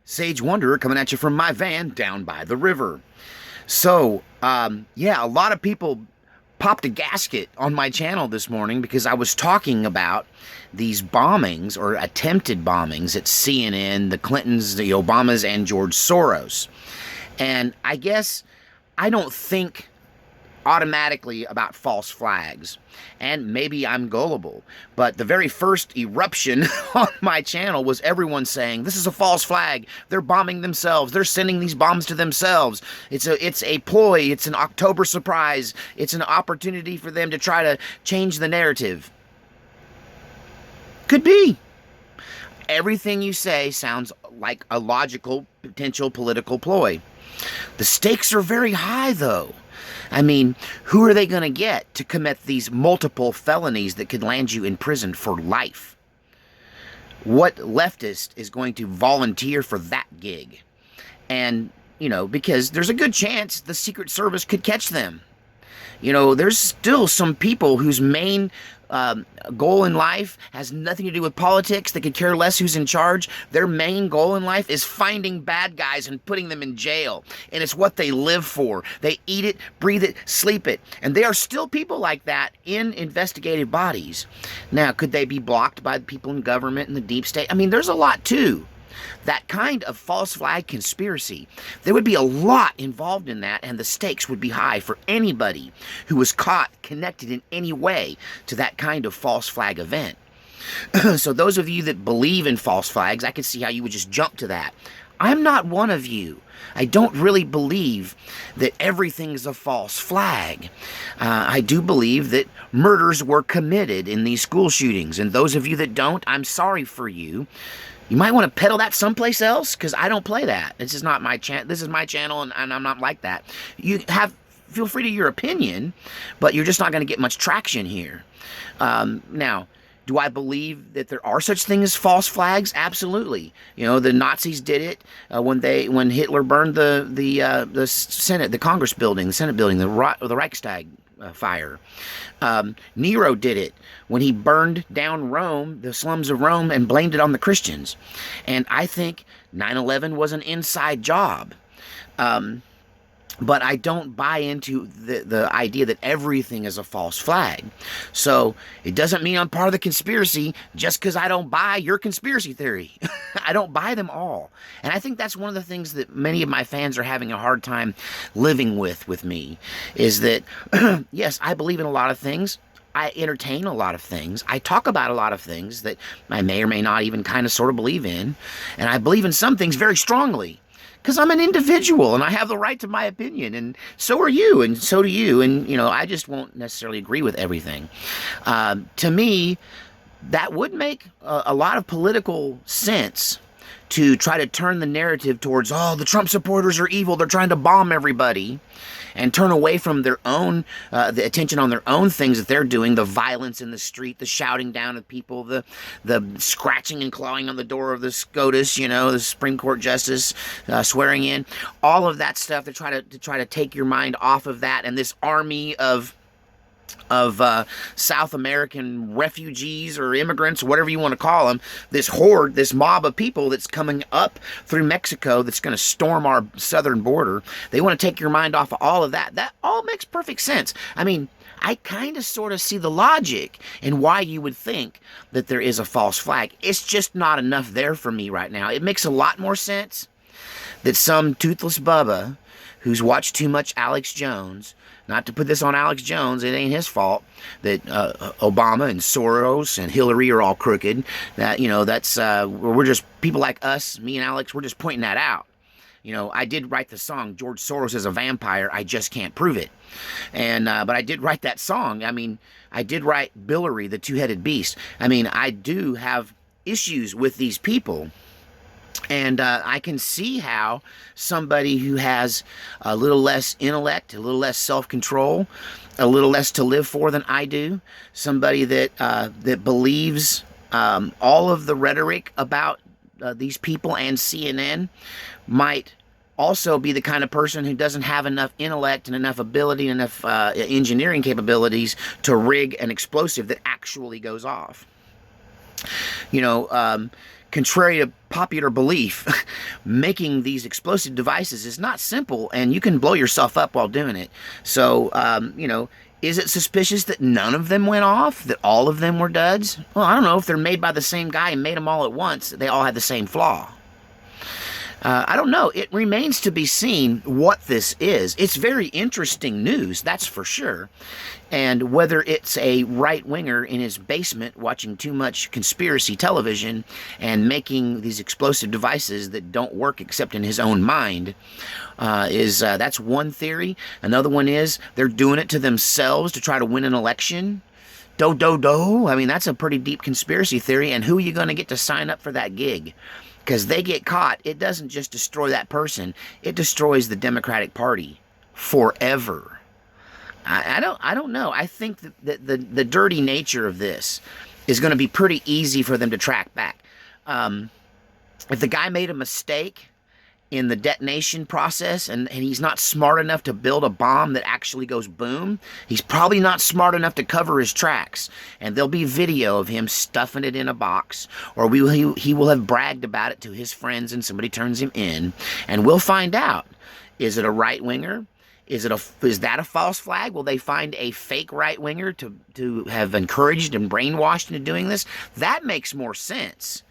Sage Wanderer coming at you from my van down by the river. So, yeah, a lot of people popped a gasket on my channel this morning because I was talking about these bombings or attempted bombings at CNN, the Clintons, the Obamas, and George Soros. And I guess I don't think automatically about false flags, and maybe I'm gullible, but the very first eruption on my channel was everyone saying this is a false flag, they're bombing themselves, they're sending these bombs to themselves, it's a ploy, it's an October surprise, it's an opportunity for them to try to change the narrative. Could be. Everything you say sounds like a logical potential political ploy. The stakes are very high, though. I mean, who are they going to get to commit these multiple felonies that could land you in prison for life? What leftist is going to volunteer for that gig? And, because there's a good chance the Secret Service could catch them. There's still some people whose main goal in life has nothing to do with politics. They could care less who's in charge. Their main goal in life is finding bad guys and putting them in jail. And it's what they live for. They eat it, breathe it, sleep it. And there are still people like that in investigative bodies. Now, could they be blocked by the people in government and the deep state? I mean, there's a lot too. That kind of false flag conspiracy, there would be a lot involved in that, and the stakes would be high for anybody who was caught connected in any way to that kind of false flag event. So those of you that believe in false flags, I can see how you would just jump to that. I'm not one of you. I don't really believe that everything is a false flag. I do believe that murders were committed in these school shootings, and those of you that don't, I'm sorry for you. You might want to peddle that someplace else, because I don't play that. This is not my channel. This is my channel, and I'm not like that. Feel free to your opinion, but you're just not going to get much traction here. Now, do I believe that there are such things as false flags? Absolutely. The Nazis did it when Hitler burned the Senate, the Congress building, the Senate building, the Reichstag. Fire. Nero did it when he burned down Rome, the slums of Rome, and blamed it on the Christians. And I think 9/11 was an inside job. But I don't buy into the idea that everything is a false flag. So it doesn't mean I'm part of the conspiracy just because I don't buy your conspiracy theory. I don't buy them all. And I think that's one of the things that many of my fans are having a hard time living with me, is that, yes, I believe in a lot of things. I entertain a lot of things. I talk about a lot of things that I may or may not even kind of sort of believe in. And I believe in some things very strongly, because I'm an individual and I have the right to my opinion, and so are you, and so do you, and I just won't necessarily agree with everything. To me, that would make a lot of political sense to try to turn the narrative towards, oh, the Trump supporters are evil, they're trying to bomb everybody, and turn away from their own, the attention on their own things that they're doing, the violence in the street, the shouting down at people, the scratching and clawing on the door of the SCOTUS, the Supreme Court Justice swearing in, all of that stuff to try to take your mind off of that, and this army of South American refugees or immigrants, whatever you want to call them, this horde, this mob of people that's coming up through Mexico that's going to storm our southern border. They want to take your mind off of all of that. That all makes perfect sense. I mean, I kind of sort of see the logic in why you would think that there is a false flag. It's just not enough there for me right now. It makes a lot more sense that some toothless Bubba who's watched too much Alex Jones, not to put this on Alex Jones, it ain't his fault that Obama and Soros and Hillary are all crooked. That, that's, we're just, people like us, me and Alex, we're just pointing that out. I did write the song, George Soros is a vampire, I just can't prove it. And, but I did write that song. I mean, I did write Billary, the two-headed beast. I mean, I do have issues with these people. And I can see how somebody who has a little less intellect, a little less self-control, a little less to live for than I do, somebody that that believes all of the rhetoric about these people and CNN, might also be the kind of person who doesn't have enough intellect and enough ability and enough engineering capabilities to rig an explosive that actually goes off. contrary to popular belief, making these explosive devices is not simple, and you can blow yourself up while doing it. So, is it suspicious that none of them went off? That all of them were duds? Well, I don't know. If they're made by the same guy and made them all at once, they all had the same flaw. I don't know. It remains to be seen what this is. It's very interesting news, that's for sure. And whether it's a right-winger in his basement watching too much conspiracy television and making these explosive devices that don't work except in his own mind, that's one theory. Another one is they're doing it to themselves to try to win an election. I mean, that's a pretty deep conspiracy theory. And who are you going to get to sign up for that gig? Because they get caught, it doesn't just destroy that person, it destroys the Democratic Party forever. I don't know. I think that the dirty nature of this is going to be pretty easy for them to track back. If the guy made a mistake in the detonation process and he's not smart enough to build a bomb that actually goes boom, he's probably not smart enough to cover his tracks. And there'll be video of him stuffing it in a box, or he will have bragged about it to his friends and somebody turns him in, and we'll find out. Is it a right-winger? Is that a false flag? Will they find a fake right-winger to have encouraged and brainwashed into doing this? That makes more sense.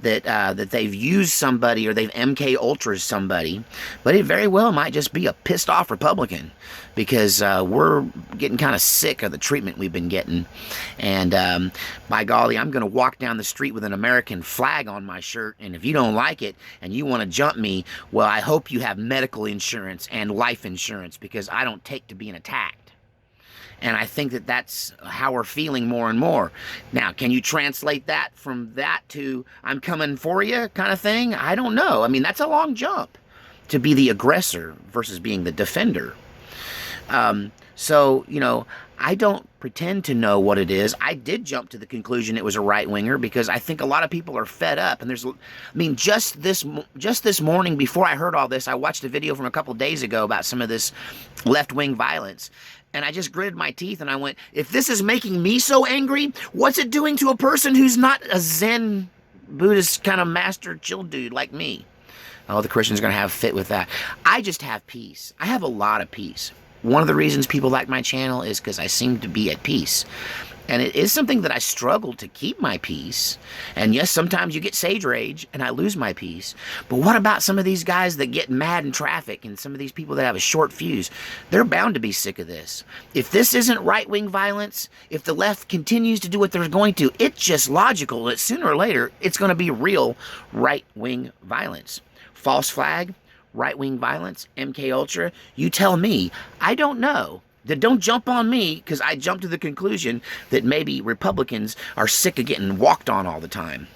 That they've used somebody or they've MK Ultra's somebody, but it very well might just be a pissed off Republican, because we're getting kind of sick of the treatment we've been getting. And by golly, I'm going to walk down the street with an American flag on my shirt, and if you don't like it and you want to jump me, well, I hope you have medical insurance and life insurance, because I don't take to being attacked. And I think that that's how we're feeling more and more. Now, can you translate that from that to I'm coming for you kind of thing? I don't know. I mean, that's a long jump to be the aggressor versus being the defender. So, I don't pretend to know what it is. I did jump to the conclusion it was a right-winger because I think a lot of people are fed up. And just this morning before I heard all this, I watched a video from a couple days ago about some of this left-wing violence. And I just gritted my teeth and I went, if this is making me so angry, what's it doing to a person who's not a Zen Buddhist kind of master chill dude like me? Oh, the Christian's going to have a fit with that. I just have peace. I have a lot of peace. One of the reasons people like my channel is because I seem to be at peace. And it is something that I struggle to keep my peace. And yes, sometimes you get sage rage and I lose my peace. But what about some of these guys that get mad in traffic and some of these people that have a short fuse? They're bound to be sick of this. If this isn't right-wing violence, if the left continues to do what they're going to, it's just logical that sooner or later it's going to be real right-wing violence. False flag, right-wing violence, MK Ultra, you tell me. I don't know. Don't jump on me because I jumped to the conclusion that maybe Republicans are sick of getting walked on all the time.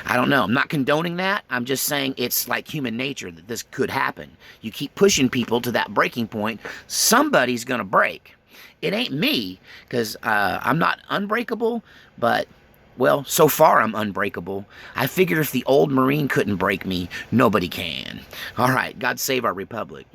I don't know. I'm not condoning that. I'm just saying it's like human nature that this could happen. You keep pushing people to that breaking point, somebody's going to break. It ain't me because I'm not unbreakable, but, well, so far I'm unbreakable. I figure if the old Marine couldn't break me, nobody can. All right, God save our republic.